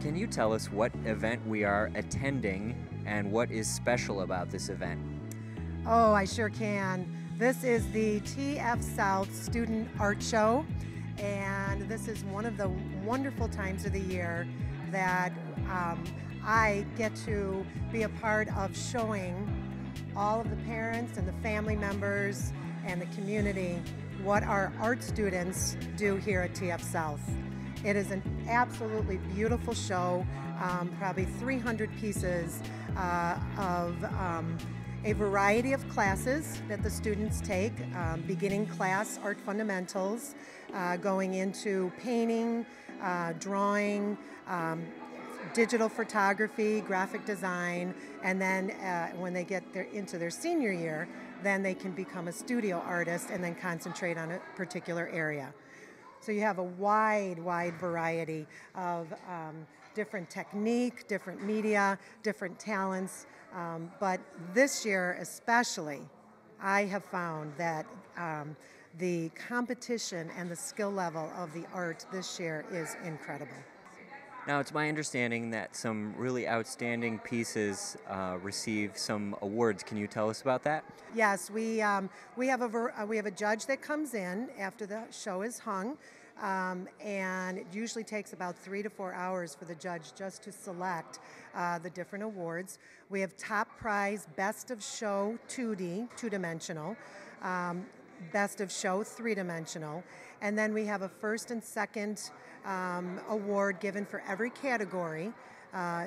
Can you tell us what event we are attending and what is special about this event? Oh, I sure can. This is the TF South Student Art Show, and this is one of the wonderful times of the year that I get to be a part of showing all of the parents and the family members and the community what our art students do here at TF South. It is an absolutely beautiful show, probably 300 pieces of a variety of classes that the students take, beginning class, art fundamentals, going into painting, drawing, digital photography, graphic design, and then when they get into their senior year, then they can become a studio artist and then concentrate on a particular area. So you have a wide variety of different technique, different media, different talents. But this year especially, I have found that the competition and the skill level of the art this year is incredible. Now, it's my understanding that some really outstanding pieces receive some awards. Can you tell us about that? Yes, we have a judge that comes in after the show is hung, and it usually takes about 3 to 4 hours for the judge just to select the different awards. We have top prize, best of show 2D, two-dimensional, best of show three-dimensional, and then we have a first and second award given for every category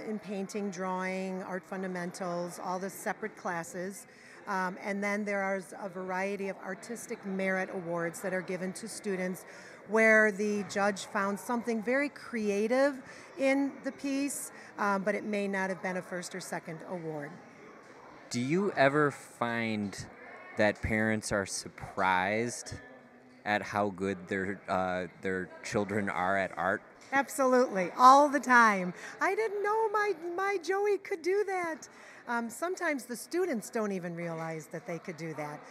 in painting, drawing, art fundamentals, all the separate classes. And then there is a variety of artistic merit awards that are given to students where the judge found something very creative in the piece, but it may not have been a first or second award. Do you ever find that parents are surprised at how good their children are at art? Absolutely, all the time. I didn't know my Joey could do that. Sometimes the students don't even realize that they could do that.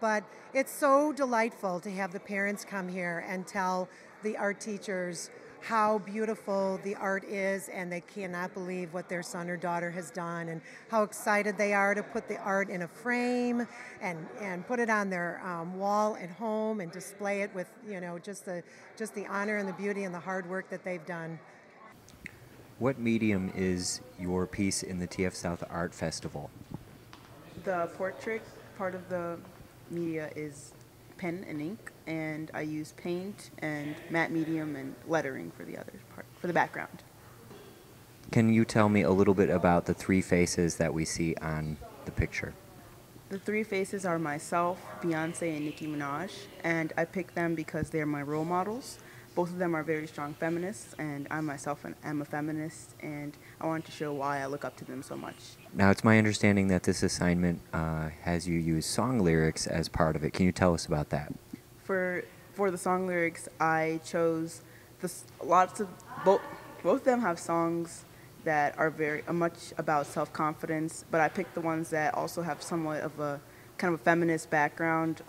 But it's so delightful to have the parents come here and tell the art teachers how beautiful the art is, and they cannot believe what their son or daughter has done, and how excited they are to put the art in a frame and put it on their wall at home and display it with, you know, just the honor and the beauty and the hard work that they've done. What medium is your piece in the TF South Art Festival? The portrait part of the media is pen and ink, and I use paint and matte medium and lettering for the other part, for the background. Can you tell me a little bit about the three faces that we see on the picture? The three faces are myself, Beyonce, and Nicki Minaj, and I picked them because they're my role models. Both of them are very strong feminists, and I myself am a feminist, and I wanted to show why I look up to them so much. Now, it's my understanding that this assignment has you use song lyrics as part of it. Can you tell us about that? For the song lyrics, I chose both of them have songs that are very much about self-confidence, but I picked the ones that also have somewhat of a kind of a feminist background,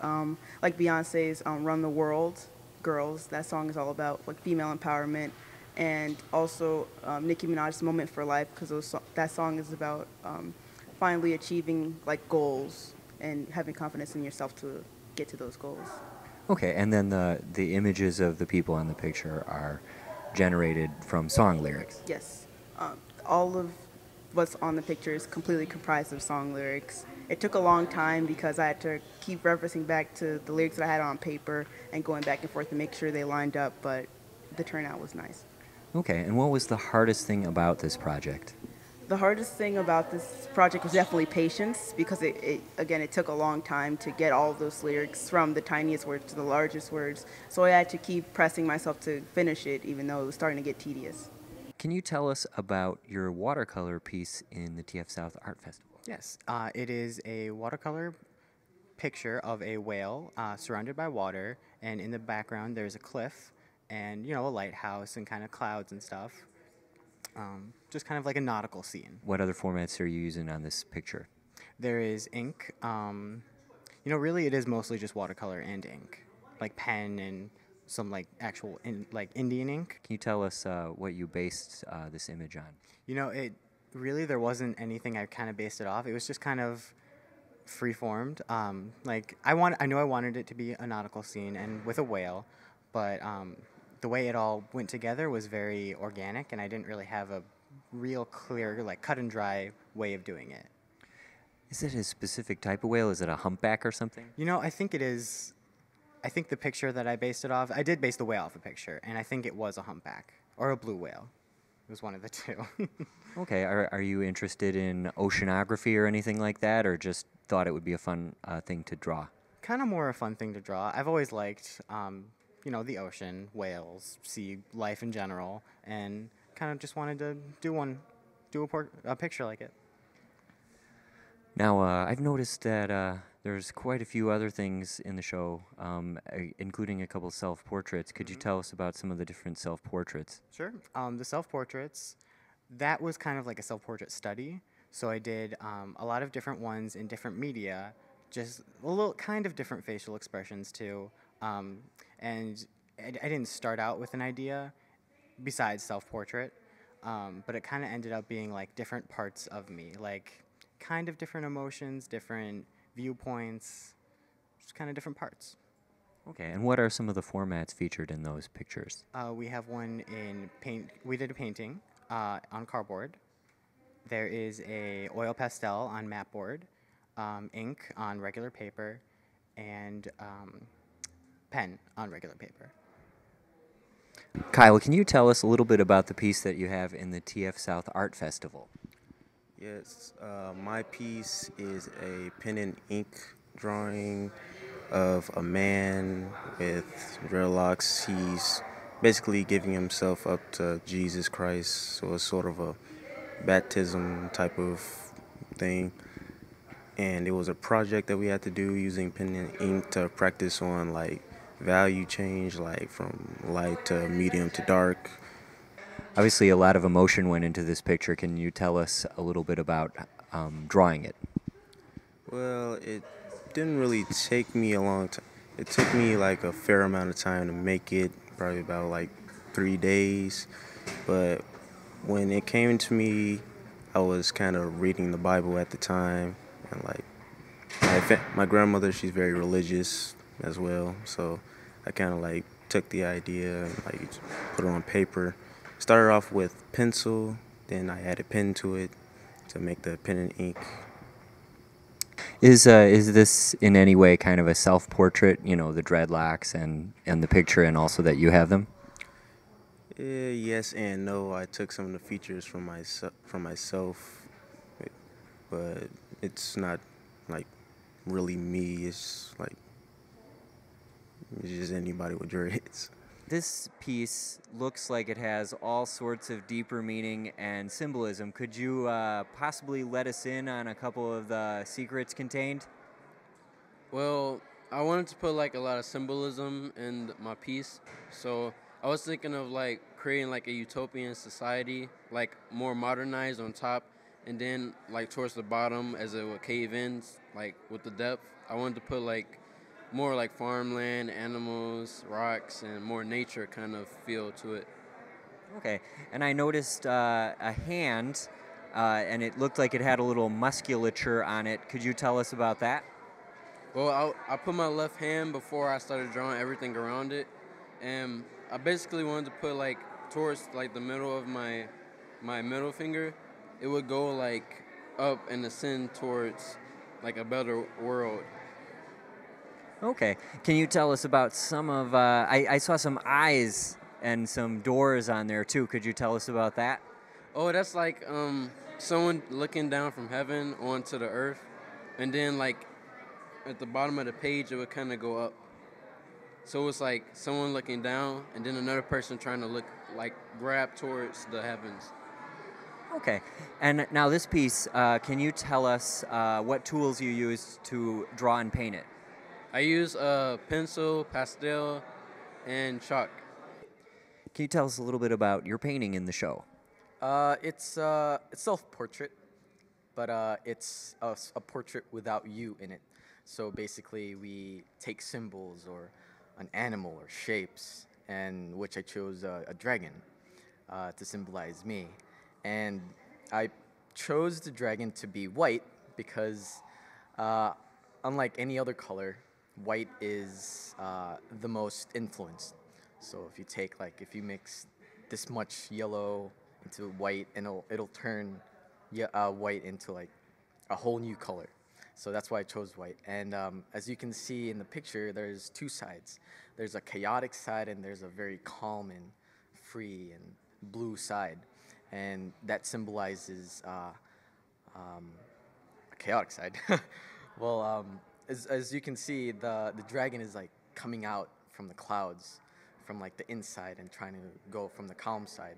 like Beyonce's "Run the World." Girls, that song is all about like female empowerment, and also Nicki Minaj's "Moment for Life," because that song is about finally achieving like goals and having confidence in yourself to get to those goals. Okay, and then the images of the people on the picture are generated from song lyrics. Yes, all of what's on the picture is completely comprised of song lyrics. It took a long time because I had to keep referencing back to the lyrics that I had on paper and going back and forth to make sure they lined up, but the turnout was nice. Okay, and what was the hardest thing about this project? The hardest thing about this project was definitely patience, because it took a long time to get all of those lyrics from the tiniest words to the largest words, so I had to keep pressing myself to finish it even though it was starting to get tedious. Can you tell us about your watercolor piece in the TF South Art Festival? Yes, it is a watercolor picture of a whale surrounded by water, and in the background there's a cliff and, you know, a lighthouse and kind of clouds and stuff. Just kind of like a nautical scene. What other formats are you using on this picture? There is ink. You know, really it is mostly just watercolor and ink, like pen and some like actual like Indian ink. Can you tell us what you based this image on? You know, it really there wasn't anything I kind of based it off. It was just kind of free-formed. Like I knew I wanted it to be a nautical scene and with a whale, but the way it all went together was very organic, and I didn't really have a real clear, like cut and dry way of doing it. Is it a specific type of whale? Is it a humpback or something? You know, I think it is. I think the picture that I based it off, I did base the whale off a picture, and I think it was a humpback or a blue whale. It was one of the two. Okay, are you interested in oceanography or anything like that, or just thought it would be a fun thing to draw? Kind of more a fun thing to draw. I've always liked, you know, the ocean, whales, sea life in general, and kind of just wanted to do a picture like it. Now, I've noticed that there's quite a few other things in the show, including a couple self-portraits. Could you tell us about some of the different self-portraits? Sure. The self-portraits, that was kind of like a self-portrait study. So I did a lot of different ones in different media, just a little kind of different facial expressions too. And I didn't start out with an idea besides self-portrait, but it kind of ended up being like different parts of me, like kind of different emotions, different viewpoints, just kind of different parts. Okay, and what are some of the formats featured in those pictures? We have one in paint. We did a painting on cardboard. There is a oil pastel on matte board, ink on regular paper, and pen on regular paper. Kyle, can you tell us a little bit about the piece that you have in the TF South Art Festival? Yes, my piece is a pen and ink drawing of a man with dreadlocks. He's basically giving himself up to Jesus Christ, so it's sort of a baptism type of thing. And it was a project that we had to do using pen and ink to practice on like value change, like from light to medium to dark. Obviously, a lot of emotion went into this picture. Can you tell us a little bit about drawing it? Well, it didn't really take me a long time. It took me like a fair amount of time to make it, probably about like 3 days. But when it came to me, I was kind of reading the Bible at the time, and like my grandmother, she's very religious as well, so I kind of like took the idea and like put it on paper. Started off with pencil, then I added pen to it to make the pen and ink. Is this in any way kind of a self-portrait? You know, the dreadlocks and the picture, and also that you have them. Yes and no. I took some of the features from myself, but it's not like really me. It's like it's just anybody with dreads. This piece looks like it has all sorts of deeper meaning and symbolism. Could you possibly let us in on a couple of the secrets contained? Well, I wanted to put like a lot of symbolism in my piece, so I was thinking of like creating like a utopian society, like more modernized on top, and then like towards the bottom as it would cave in, like with the depth. I wanted to put like more like farmland, animals, rocks, and more nature kind of feel to it. Okay, and I noticed a hand, and it looked like it had a little musculature on it. Could you tell us about that? Well, I put my left hand before I started drawing everything around it, and I basically wanted to put like towards like the middle of my middle finger. It would go like up and ascend towards like a better world. Okay, can you tell us about some of, I saw some eyes and some doors on there too. Could you tell us about that? Oh, that's like someone looking down from heaven onto the earth, and then like at the bottom of the page it would kind of go up. So it's like someone looking down, and then another person trying to look like grab towards the heavens. Okay, and now this piece, can you tell us what tools you used to draw and paint it? I use pencil, pastel, and chalk. Can you tell us a little bit about your painting in the show? It's self-portrait, but it's a portrait without you in it. So basically, we take symbols or an animal or shapes, and which I chose a dragon to symbolize me. And I chose the dragon to be white because uh, unlike any other color, white is the most influenced. So if you take if you mix this much yellow into white, and it'll turn white into like a whole new color. So that's why I chose white. And as you can see in the picture, there's two sides. There's a chaotic side and there's a very calm and free and blue side. And that symbolizes a chaotic side. Well, as you can see, the dragon is like coming out from the clouds, from like the inside, and trying to go from the calm side.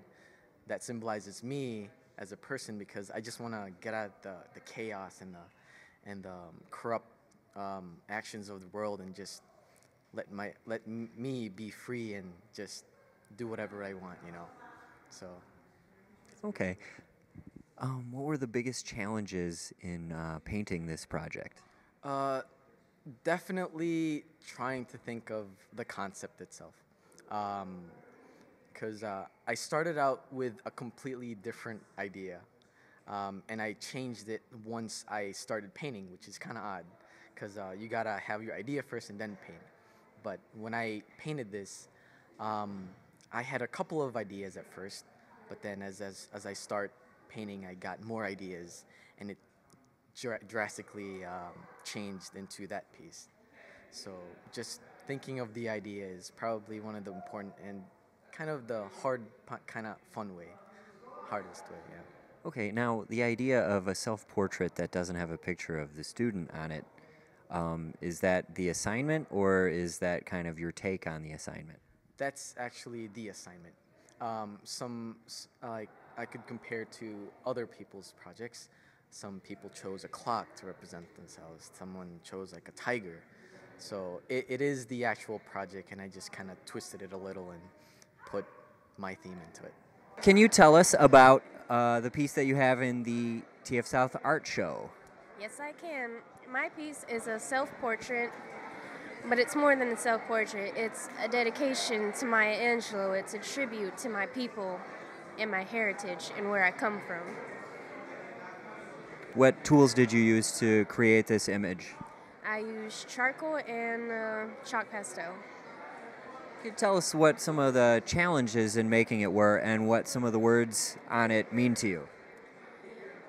That symbolizes me as a person because I just want to get out the chaos and the corrupt actions of the world and just let me be free and just do whatever I want, you know. So. Okay. What were the biggest challenges in painting this project? Definitely trying to think of the concept itself. Because I started out with a completely different idea, and I changed it once I started painting, which is kind of odd, because you gotta have your idea first and then paint. But when I painted this, I had a couple of ideas at first, but then as I start painting, I got more ideas, and it drastically changed into that piece. So just thinking of the idea is probably one of the important and kind of the hard, kind of fun way, hardest way, yeah. Okay, now the idea of a self-portrait that doesn't have a picture of the student on it, is that the assignment, or is that kind of your take on the assignment? That's actually the assignment. Like I could compare to other people's projects. Some people chose a clock to represent themselves. Someone chose like a tiger. So it is the actual project, and I just kind of twisted it a little and put my theme into it. Can you tell us about the piece that you have in the TF South art show? Yes, I can. My piece is a self-portrait, but it's more than a self-portrait. It's a dedication to Maya Angelou. It's a tribute to my people and my heritage and where I come from. What tools did you use to create this image? I use charcoal and chalk pastel. Can you tell us what some of the challenges in making it were and what some of the words on it mean to you?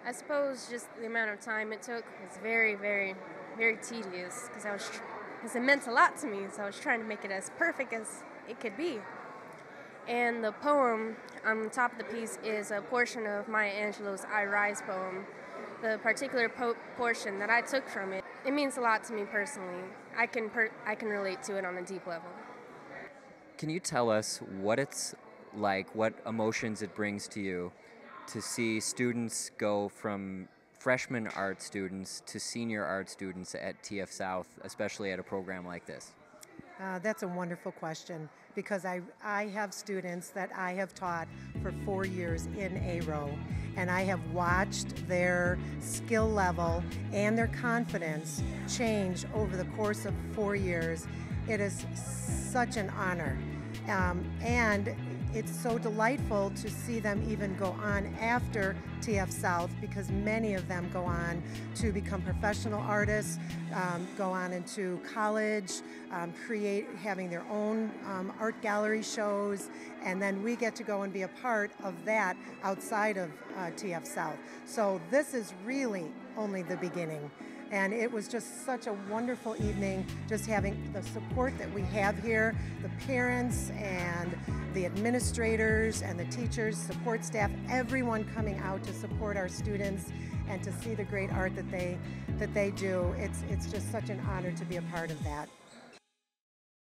I suppose just the amount of time it took was very, very, very tedious because it meant a lot to me, so I was trying to make it as perfect as it could be. And the poem on the top of the piece is a portion of Maya Angelou's I Rise poem. The particular portion that I took from it, it means a lot to me personally. I can relate to it on a deep level. Can you tell us what it's like, what emotions it brings to you to see students go from freshman art students to senior art students at TF South, especially at a program like this? That's a wonderful question, because I have students that I have taught for 4 years in a row, and I have watched their skill level and their confidence change over the course of 4 years. It is such an honor, and it's so delightful to see them even go on after TF South, because many of them go on to become professional artists, go on into college, having their own art gallery shows, and then we get to go and be a part of that outside of TF South. So this is really only the beginning. And it was just such a wonderful evening, just having the support that we have here, the parents and the administrators and the teachers, support staff, everyone coming out to support our students and to see the great art that they do. It's just such an honor to be a part of that.